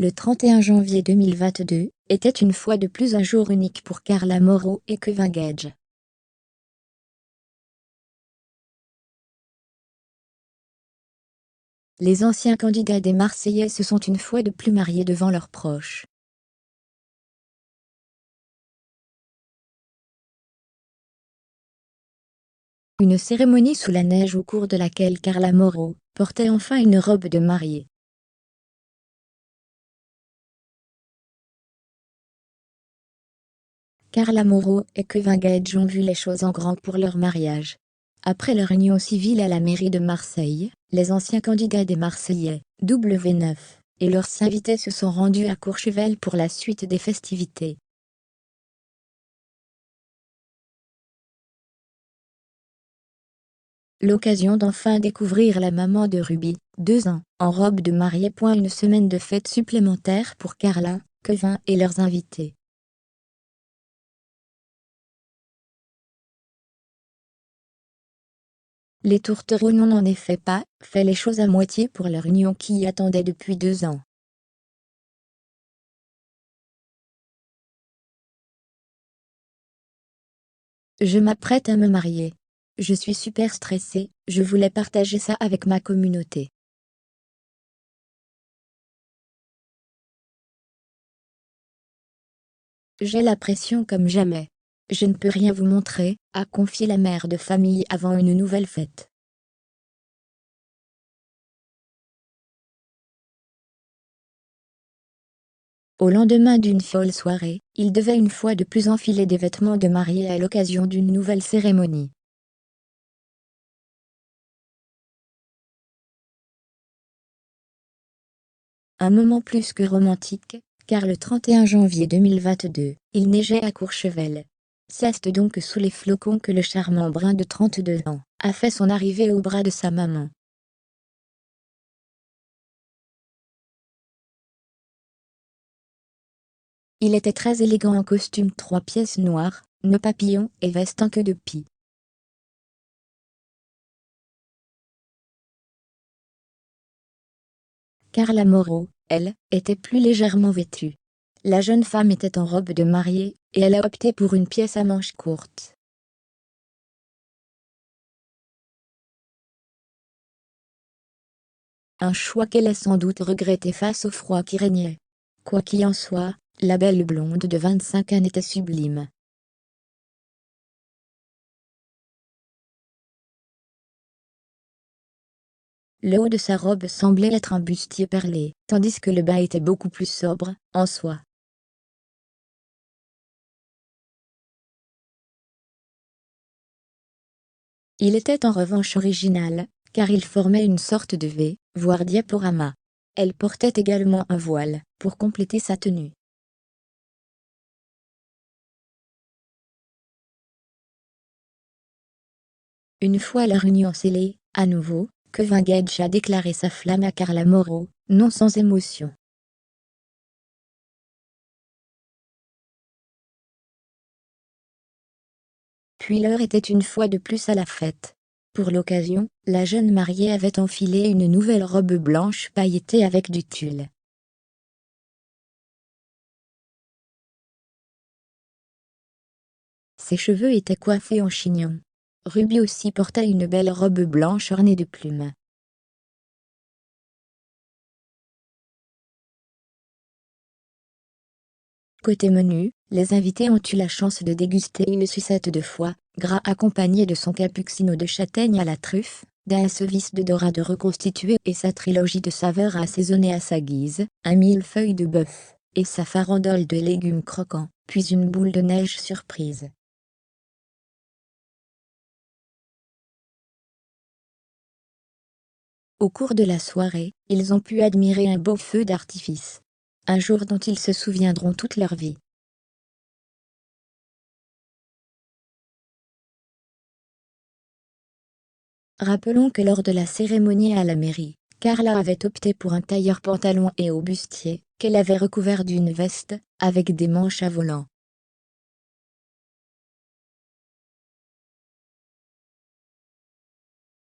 Le 31 janvier 2022 était une fois de plus un jour unique pour Carla Moreau et Kevin Gage. Les anciens candidats des Marseillais se sont une fois de plus mariés devant leurs proches. Une cérémonie sous la neige au cours de laquelle Carla Moreau portait enfin une robe de mariée. Carla Moreau et Kevin Gage ont vu les choses en grand pour leur mariage. Après leur union civile à la mairie de Marseille, les anciens candidats des Marseillais, W9, et leurs invités se sont rendus à Courchevel pour la suite des festivités. L'occasion d'enfin découvrir la maman de Ruby, 2 ans, en robe de mariée. Une semaine de fête supplémentaire pour Carla, Kevin et leurs invités. Les tourtereaux n'ont en effet pas fait les choses à moitié pour leur union qui y attendait depuis 2 ans. Je m'apprête à me marier. Je suis super stressée, je voulais partager ça avec ma communauté. J'ai la pression comme jamais. Je ne peux rien vous montrer, a confié la mère de famille avant une nouvelle fête. Au lendemain d'une folle soirée, il devait une fois de plus enfiler des vêtements de mariée à l'occasion d'une nouvelle cérémonie. Un moment plus que romantique, car le 31 janvier 2022, il neigeait à Courchevel. C'est donc sous les flocons que le charmant brun de 32 ans a fait son arrivée au bras de sa maman. Il était très élégant en costume 3 pièces noires, nœud papillon et veste en queue de pie. Carla Moreau, elle, était plus légèrement vêtue. La jeune femme était en robe de mariée, et elle a opté pour une pièce à manches courtes. Un choix qu'elle a sans doute regretté face au froid qui régnait. Quoi qu'il en soit, la belle blonde de 25 ans était sublime. Le haut de sa robe semblait être un bustier perlé, tandis que le bas était beaucoup plus sobre, en soie. Il était en revanche original, car il formait une sorte de V, voire diaporama. Elle portait également un voile, pour compléter sa tenue. Une fois leur union scellée, à nouveau, Kevin Gage a déclaré sa flamme à Carla Moreau, non sans émotion. Puis l'heure était une fois de plus à la fête. Pour l'occasion, la jeune mariée avait enfilé une nouvelle robe blanche pailletée avec du tulle. Ses cheveux étaient coiffés en chignon. Ruby aussi portait une belle robe blanche ornée de plumes. Côté menu, les invités ont eu la chance de déguster une sucette de foie gras accompagnée de son cappuccino de châtaigne à la truffe, d'un service de dorade reconstitué et sa trilogie de saveurs assaisonnées à sa guise, un millefeuille de bœuf, et sa farandole de légumes croquants, puis une boule de neige surprise. Au cours de la soirée, ils ont pu admirer un beau feu d'artifice. Un jour dont ils se souviendront toute leur vie. Rappelons que lors de la cérémonie à la mairie, Carla avait opté pour un tailleur pantalon et haut bustier, qu'elle avait recouvert d'une veste, avec des manches à volant.